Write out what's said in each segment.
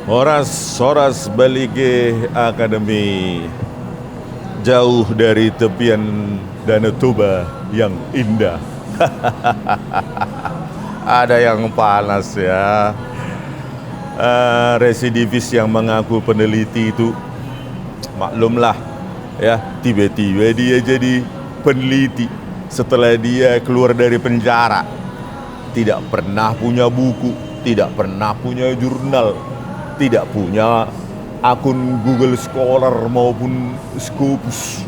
Horas Balige Akademi, jauh dari tepian Danau Toba yang indah. Ada yang panas ya. Residivis yang mengaku peneliti itu, maklumlah ya, tiba-tiba dia jadi peneliti setelah dia keluar dari penjara. Tidak pernah punya buku, tidak pernah punya jurnal, tidak punya akun Google Scholar maupun Scopus,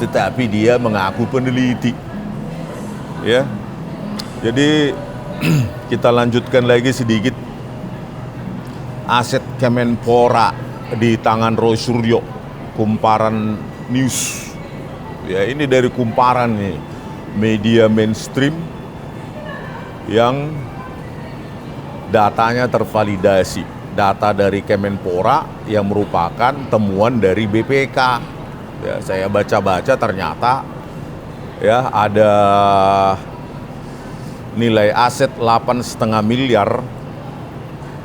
tetapi dia mengaku peneliti. Ya, jadi kita lanjutkan lagi sedikit. Aset Kemenpora di tangan Roy Suryo, Kumparan News. Ya, ini dari Kumparan nih, media mainstream yang datanya tervalidasi, data dari Kemenpora yang merupakan temuan dari BPK. Ya, saya baca-baca ternyata ya ada nilai aset 8,5 miliar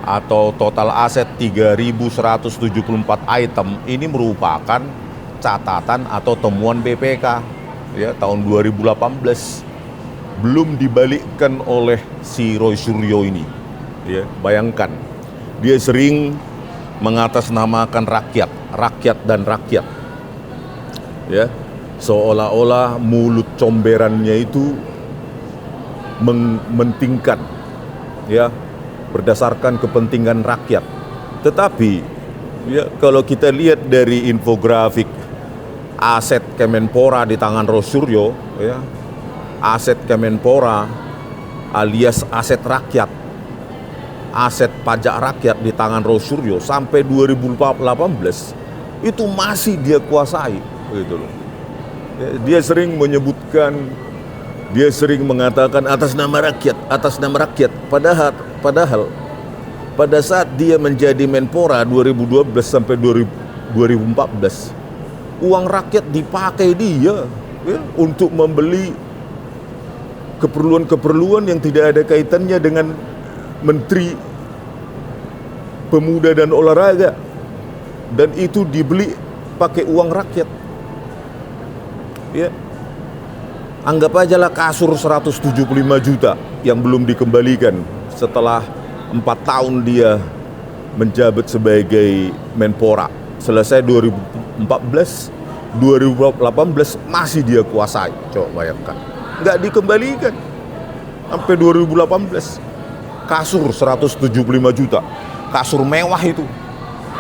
atau total aset 3.174 item. Ini merupakan catatan atau temuan BPK ya tahun 2018, belum dibalikkan oleh si Roy Suryo ini. Ya, bayangkan, dia sering mengatasnamakan rakyat dan rakyat. Ya, seolah-olah mulut comberannya itu mementingkan ya berdasarkan kepentingan rakyat. Tetapi ya, kalau kita lihat dari infografik aset Kemenpora di tangan Roy Suryo, ya, aset Kemenpora alias aset rakyat, aset pajak rakyat di tangan Roy Suryo sampai 2018 itu masih dia kuasai, gitu loh. Ya, dia sering menyebutkan, dia sering mengatakan atas nama rakyat, padahal pada saat dia menjadi Menpora 2012 sampai 2014, uang rakyat dipakai dia ya, untuk membeli keperluan-keperluan yang tidak ada kaitannya dengan Menteri Pemuda dan Olahraga, dan itu dibeli pakai uang rakyat. Ya, anggap aja lah kasur 175 juta yang belum dikembalikan setelah 4 tahun dia menjabat sebagai Menpora. Selesai 2014, 2018 masih dia kuasai. Coba bayangkan, nggak dikembalikan sampai 2018. Kasur 175 juta, kasur mewah itu,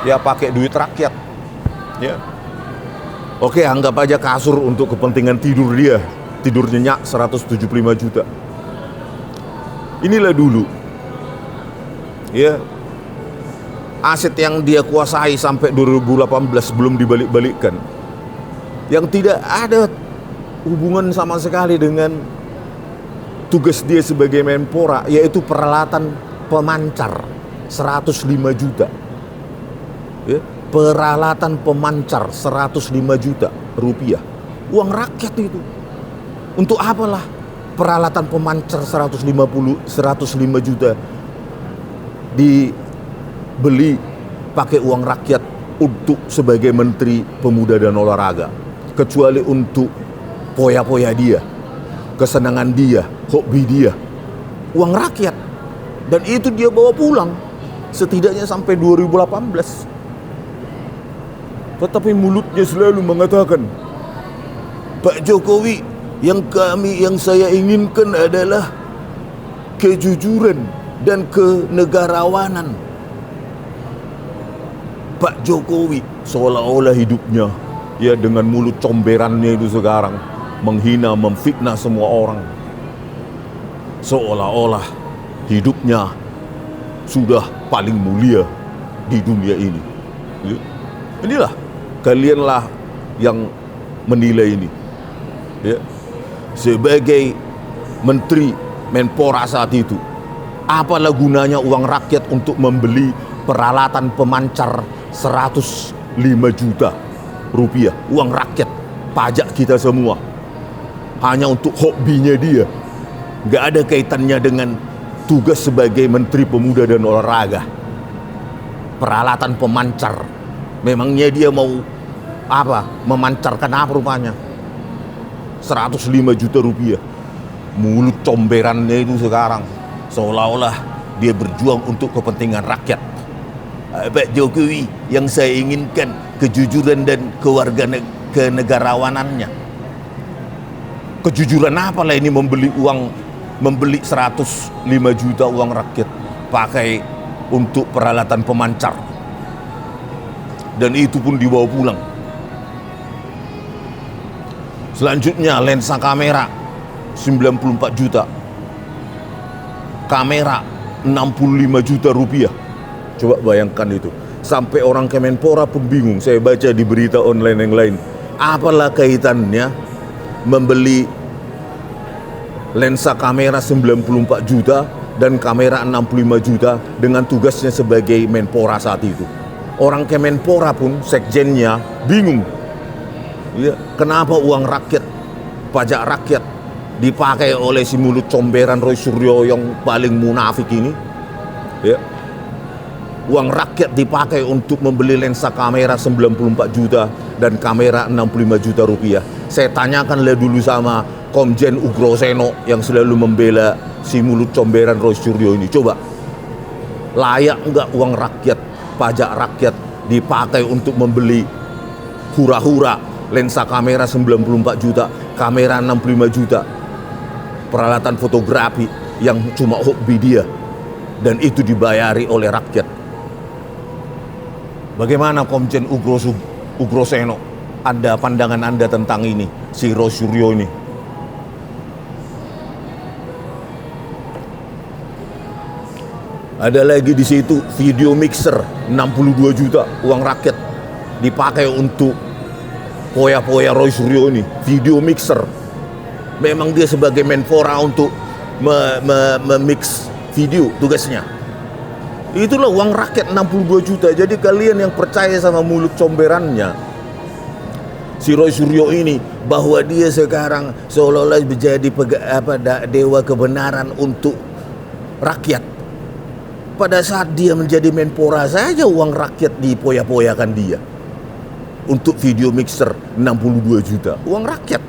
ya pakai duit rakyat. Ya, oke, anggap aja kasur untuk kepentingan tidur dia, tidur nyenyak 175 juta. Inilah dulu ya aset yang dia kuasai sampai 2018 belum dibalik-balikkan, yang tidak ada hubungan sama sekali dengan tugas dia sebagai Menpora, yaitu peralatan pemancar 105 juta. Ya, peralatan pemancar 105 juta rupiah. Uang rakyat itu. Untuk apalah peralatan pemancar 105 juta dibeli pakai uang rakyat untuk sebagai Menteri Pemuda dan Olahraga, kecuali untuk poya-poya dia, kesenangan dia, hobi dia, uang rakyat. Dan itu dia bawa pulang setidaknya sampai 2018. Tetapi mulutnya selalu mengatakan, Pak Jokowi, yang saya inginkan adalah kejujuran dan kenegarawanan. Pak Jokowi seolah-olah hidupnya ya dengan mulut comberannya itu sekarang menghina, memfitnah semua orang. Seolah-olah hidupnya sudah paling mulia di dunia ini. Ya. Inilah, kalianlah yang menilai ini. Ya. Sebagai Menteri Menpora saat itu, apalah gunanya uang rakyat untuk membeli peralatan pemancar 105 juta rupiah, uang rakyat, pajak kita semua, hanya untuk hobinya dia, nggak ada kaitannya dengan tugas sebagai Menteri Pemuda dan Olahraga. peralatan pemancar. Memangnya dia mau apa? Memancarkan apa rupanya? 105 juta rupiah. Mulut comberannya itu sekarang seolah-olah dia berjuang untuk kepentingan rakyat. Pak Jokowi, yang saya inginkan kejujuran dan kenegarawanannya. Kejujuran apa lah ini membeli 105 juta uang rakyat pakai untuk peralatan pemancar, dan itu pun dibawa pulang. Selanjutnya lensa kamera 94 juta, kamera 65 juta rupiah. Coba bayangkan itu, sampai orang Kemenpora pun bingung. Saya baca di berita online yang lain, apalah kaitannya membeli lensa kamera 94 juta dan kamera 65 juta dengan tugasnya sebagai Menpora saat itu. Orang Kemenpora pun, sekjennya, bingung. Ya, kenapa uang rakyat, pajak rakyat dipakai oleh si mulut comberan Roy Suryo yang paling munafik ini? Ya. Uang rakyat dipakai untuk membeli lensa kamera 94 juta dan kamera 65 juta rupiah. Saya tanyakanlah dulu sama Komjen Ugroseno yang selalu membela si mulut comberan Roy Suryo ini. Coba, layak enggak uang rakyat, pajak rakyat dipakai untuk membeli hura-hura lensa kamera 94 juta, kamera 65 juta, peralatan fotografi yang cuma hobi dia, dan itu dibayari oleh rakyat. Bagaimana Komjen Ugroseno, Anda, pandangan Anda tentang ini, si Roy Suryo ini? Ada lagi di situ video mixer 62 juta uang rakyat dipakai untuk poya-poya Roy Suryo ini. Video mixer, memang dia sebagai Menpora untuk memix video tugasnya. Itulah uang rakyat 62 juta. Jadi kalian yang percaya sama mulut comberannya si Roy Suryo ini, bahwa dia sekarang seolah-olah menjadi dewa kebenaran untuk rakyat, pada saat dia menjadi Menpora saja uang rakyat dipoya-poyakan dia untuk video mixer 62 juta uang rakyat,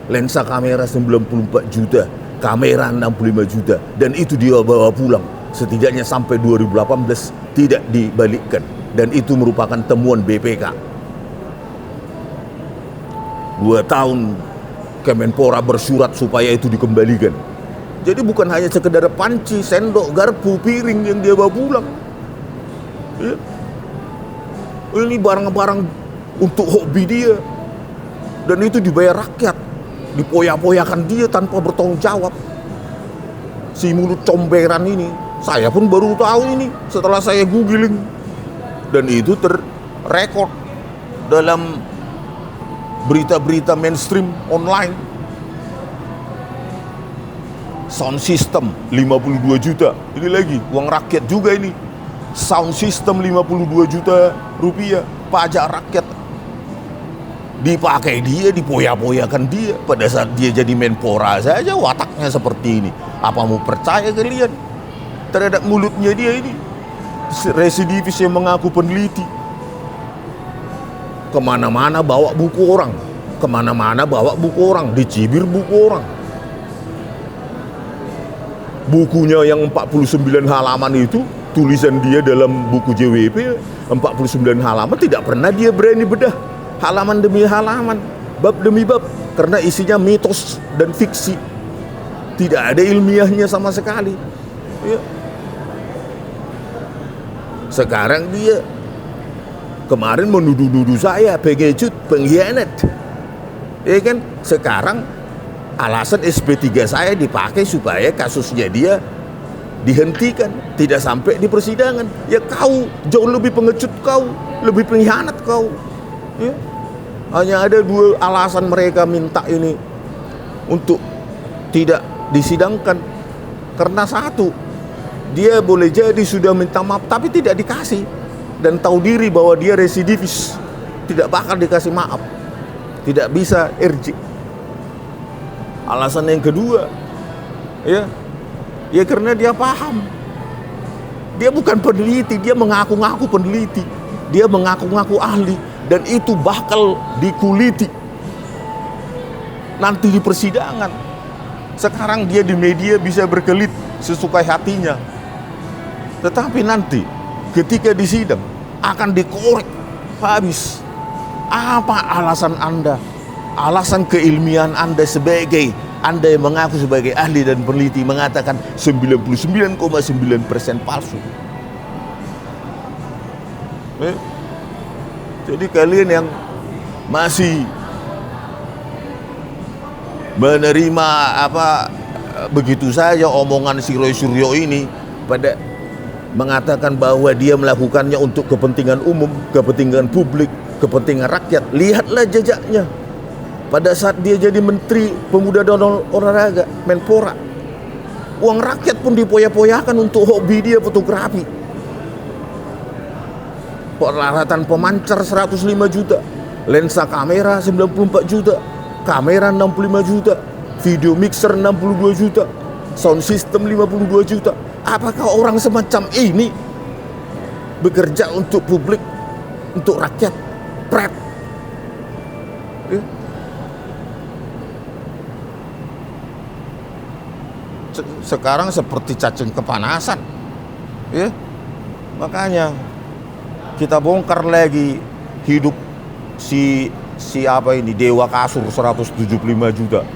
lensa kamera 94 juta, kamera 65 juta, dan itu dia bawa pulang. Setidaknya sampai 2018 tidak dibalikkan, dan itu merupakan temuan BPK. 2 tahun Kemenpora bersurat supaya itu dikembalikan. Jadi bukan hanya sekedar panci, sendok, garpu, piring yang dia bawa pulang. Ya. Ini barang-barang untuk hobi dia, dan itu dibayar rakyat, dipoya-poyakan dia tanpa bertanggung jawab. Si mulut comberan ini, saya pun baru tahu ini setelah saya googling, dan itu terrekord dalam berita-berita mainstream online. Sound system 52 juta, ini lagi uang rakyat juga ini. Sound system 52 juta rupiah, pajak rakyat dipakai dia, dipoya-poyakan dia. Pada saat dia jadi Menpora saja wataknya seperti ini. Apa mau percaya kalian terhadap mulutnya dia ini? Residivis yang mengaku peneliti, kemana-mana bawa buku orang, kemana-mana bawa buku orang, dicibir buku orang. Bukunya yang 49 halaman itu, tulisan dia dalam buku JWP 49 halaman, tidak pernah dia berani bedah halaman demi halaman, bab demi bab, karena isinya mitos dan fiksi, tidak ada ilmiahnya sama sekali. Ya. Sekarang dia kemarin menuduh-nuduh saya pengecut, pengkhianat, ya kan? Sekarang alasan SP3 saya dipakai supaya kasusnya dia dihentikan, tidak sampai di persidangan. Ya kau jauh lebih pengecut, kau lebih pengkhianat kau. Ya. Hanya ada 2 alasan mereka minta ini untuk tidak disidangkan. Karena satu, dia boleh jadi sudah minta maaf tapi tidak dikasih, dan tahu diri bahwa dia residivis, tidak bakal dikasih maaf, tidak bisa RJ. Alasan yang kedua, ya karena dia paham Dia bukan peneliti, dia mengaku-ngaku peneliti, dia mengaku-ngaku ahli, dan itu bakal dikuliti nanti di persidangan. Sekarang dia di media bisa berkelit sesuka hatinya, tetapi nanti ketika di sidang akan dikorek habis. Apa alasan Anda? Alasan keilmian Anda sebagai Anda yang mengaku sebagai ahli dan peneliti mengatakan 99,9% palsu. Jadi kalian yang masih menerima begitu saja omongan si Roy Suryo ini pada mengatakan bahwa dia melakukannya untuk kepentingan umum, kepentingan publik, kepentingan rakyat. Lihatlah jejaknya pada saat dia jadi Menteri Pemuda dan Olahraga, Menpora. Uang rakyat pun dipoya-poyakan untuk hobi dia fotografi. Peralatan pemancar 105 juta, lensa kamera 94 juta, kamera 65 juta, video mixer 62 juta, sound system 52 juta. Apakah orang semacam ini bekerja untuk publik, untuk rakyat? Pret. Sekarang seperti cacing kepanasan. Ya. Makanya kita bongkar lagi hidup si apa ini, dewa kasur 175 juta.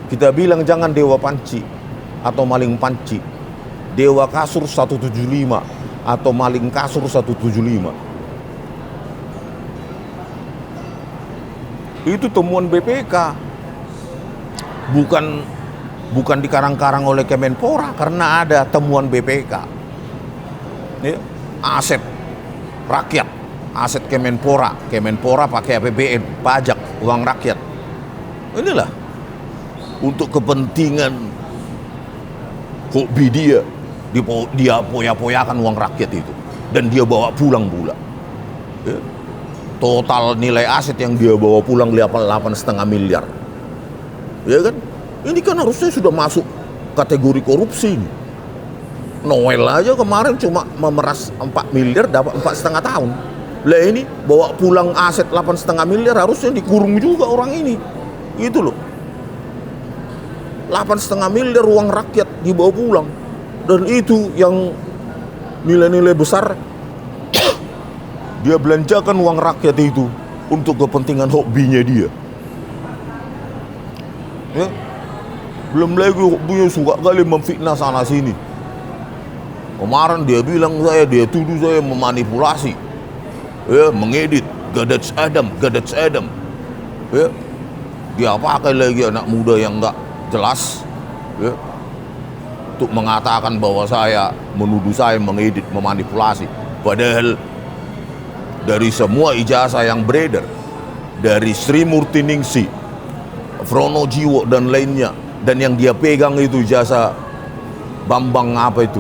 Kita bilang jangan dewa panci atau maling panci. Dewa kasur 175 atau maling kasur 175. Itu temuan BPK. Bukan dikarang-karang oleh Kemenpora, karena ada temuan BPK. Ya, aset rakyat, aset Kemenpora pakai APBN, pajak, uang rakyat. Inilah untuk kepentingan hobi dia poya-poyakan uang rakyat itu, dan dia bawa pulang pula. Ya. Total nilai aset yang dia bawa pulang 8,5 miliar. Ya kan? Ini kan harusnya sudah masuk kategori korupsi ini. Noel aja kemarin cuma memeras 4 miliar dapat 4,5 tahun. Lah ini bawa pulang aset 8,5 miliar, harusnya dikurung juga orang ini. Gitu loh. 8,5 miliar uang rakyat dibawa pulang. Dan itu yang nilai-nilai besar dia belanjakan uang rakyat itu untuk kepentingan hobinya dia. Ya. Belum lagi hobinya suka kali memfitnah sana sini. Kemarin dia bilang dia tuduh saya memanipulasi, ya, mengedit Gadets Adam. Ya. Dia pakai lagi anak muda yang nggak jelas, ya, untuk mengatakan bahwa saya menuduh saya mengedit, memanipulasi. Padahal dari semua ijazah yang beredar, dari Sri Murtiningsih, Frono Jiwo dan lainnya, dan yang dia pegang itu ijazah Bambang apa itu,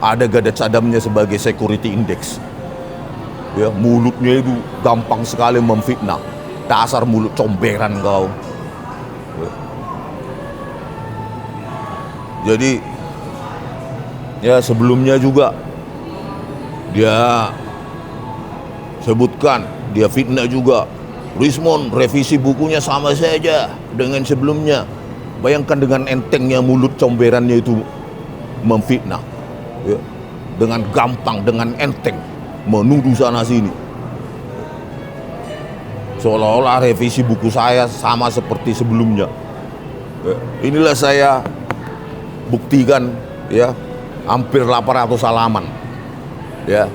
ada Gadets Adamnya sebagai security index. Ya, mulutnya itu gampang sekali memfitnah. Dasar mulut comberan kau. Ya. Jadi ya sebelumnya juga dia sebutkan, dia fitnah juga. Rismon, revisi bukunya sama saja dengan sebelumnya. Bayangkan dengan entengnya mulut comberannya itu memfitnah. Ya. Dengan gampang, dengan enteng menuduh sana sini. Seolah-olah revisi buku saya sama seperti sebelumnya. Ya. Inilah saya buktikan, ya, hampir 800 halaman, ya,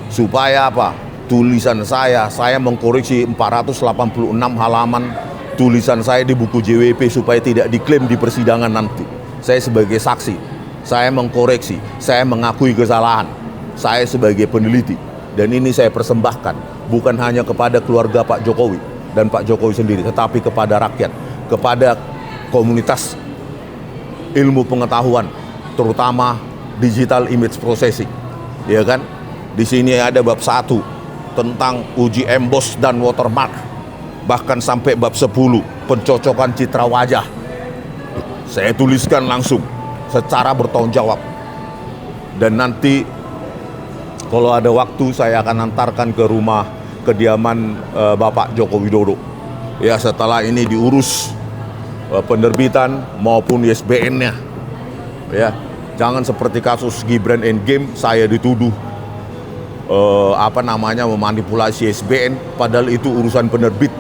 supaya apa? Tulisan saya mengkoreksi 486 halaman tulisan saya di buku JWP supaya tidak diklaim di persidangan nanti. Saya sebagai saksi, saya mengkoreksi, saya mengakui kesalahan saya sebagai peneliti, dan ini saya persembahkan bukan hanya kepada keluarga Pak Jokowi dan Pak Jokowi sendiri, tetapi kepada rakyat, kepada komunitas ilmu pengetahuan, terutama digital image processing, ya kan? Di sini ada bab 1 tentang uji emboss dan watermark, bahkan sampai bab 10 pencocokan citra wajah. Saya tuliskan langsung secara bertanggung jawab, dan nanti Kalau ada waktu saya akan antarkan ke rumah kediaman Bapak Joko Widodo. Ya, setelah ini diurus penerbitan maupun ISBN-nya. Ya, jangan seperti kasus Gibran Endgame, saya dituduh memanipulasi ISBN, padahal itu urusan penerbit.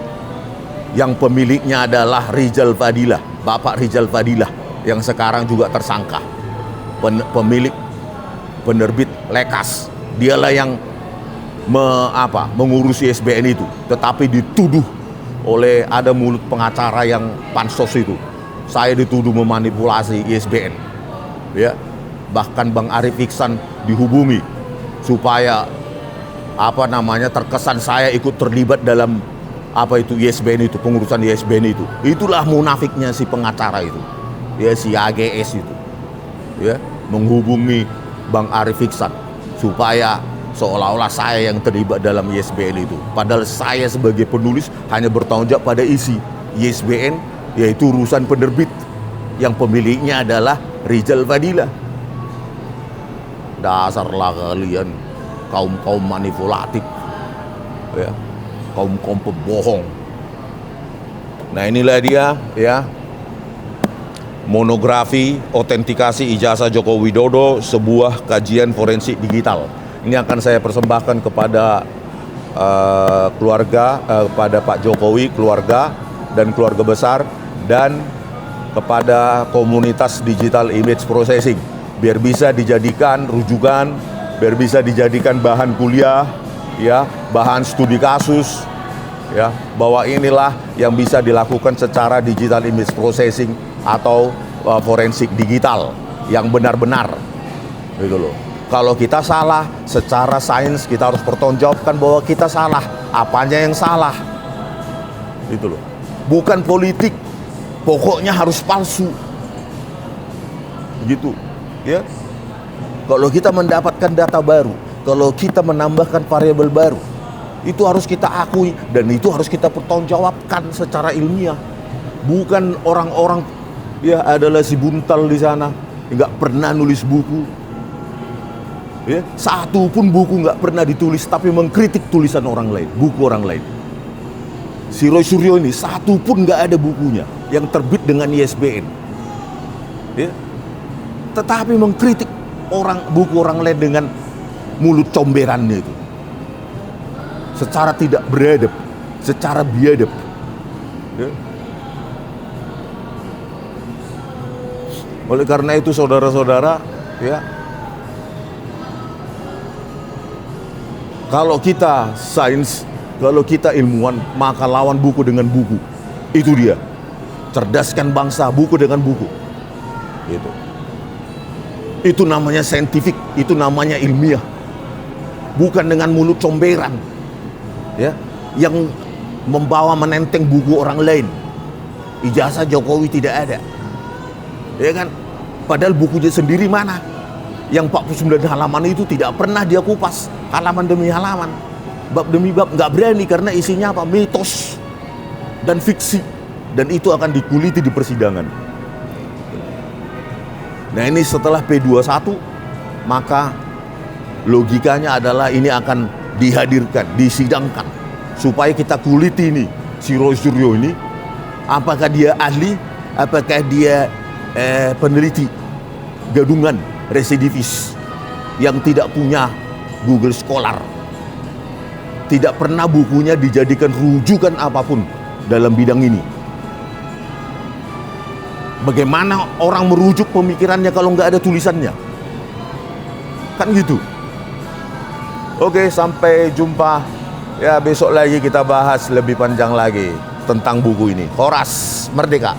Yang pemiliknya adalah Rizal Fadilah, Bapak Rizal Fadilah, yang sekarang juga tersangka. Pemilik penerbit Lekas, dialah yang mengurus ISBN itu, tetapi dituduh oleh ada mulut pengacara yang pansos itu. Saya dituduh memanipulasi ISBN. Ya, bahkan Bang Arief Iksan dihubungi supaya terkesan saya ikut terlibat dalam ISBN itu, pengurusan ISBN itu. Itulah munafiknya si pengacara itu. Ya, si AGS itu. Ya, menghubungi Bang Arief Iksan supaya seolah-olah saya yang terlibat dalam ISBN itu. Padahal saya sebagai penulis hanya bertanggung jawab pada isi. ISBN yaitu urusan penerbit yang pemiliknya adalah Rizal Fadilah. Dasarlah kalian kaum-kaum manipulatif. Ya, kaum-kaum pembohong. Nah, inilah dia, ya, monografi autentikasi ijazah Joko Widodo, sebuah kajian forensik digital. Ini akan saya persembahkan kepada keluarga, kepada Pak Jokowi, keluarga dan keluarga besar, dan kepada komunitas digital image processing, biar bisa dijadikan rujukan, biar bisa dijadikan bahan kuliah, ya, bahan studi kasus, ya, bahwa inilah yang bisa dilakukan secara digital image processing atau forensik digital yang benar-benar, gitu loh. Kalau kita salah secara sains, kita harus pertanggungjawabkan bahwa kita salah. Apanya yang salah? Gitu loh. Bukan politik. Pokoknya harus palsu. Gitu. Ya. Kalau kita mendapatkan data baru, kalau kita menambahkan variabel baru, itu harus kita akui dan itu harus kita pertanggungjawabkan secara ilmiah. Bukan orang-orang, ya, adalah si buntal di sana, nggak pernah nulis buku. Ya, satu pun buku nggak pernah ditulis, tapi mengkritik tulisan orang lain, buku orang lain. Si Roy Suryo ini satu pun nggak ada bukunya yang terbit dengan ISBN. Ya, tetapi mengkritik buku orang lain dengan mulut comberannya itu, secara tidak beradab, secara biadab. Ya. Oleh karena itu, saudara-saudara, ya, kalau kita sains, kalau kita ilmuwan, maka lawan buku dengan buku. Itu dia. Cerdaskan bangsa, buku dengan buku. Gitu. Itu namanya saintifik, itu namanya ilmiah. Bukan dengan mulut comberan, ya, yang membawa menenteng buku orang lain. Ijazah Jokowi tidak ada. Ya kan? Padahal bukunya sendiri mana? Yang 49 halaman itu tidak pernah dia kupas halaman demi halaman, bab demi bab, nggak berani karena isinya apa? Mitos dan fiksi, dan itu akan dikuliti di persidangan. Nah, ini setelah P21, maka logikanya adalah ini akan dihadirkan, disidangkan, supaya kita kuliti ini si Roy Suryo ini, apakah dia ahli, apakah dia peneliti gadungan residivis yang tidak punya Google Scholar, tidak pernah bukunya dijadikan rujukan apapun dalam bidang ini. Bagaimana orang merujuk pemikirannya kalau nggak ada tulisannya? Kan gitu. Oke, sampai jumpa. Ya, besok lagi kita bahas lebih panjang lagi tentang buku ini. Horas Merdeka.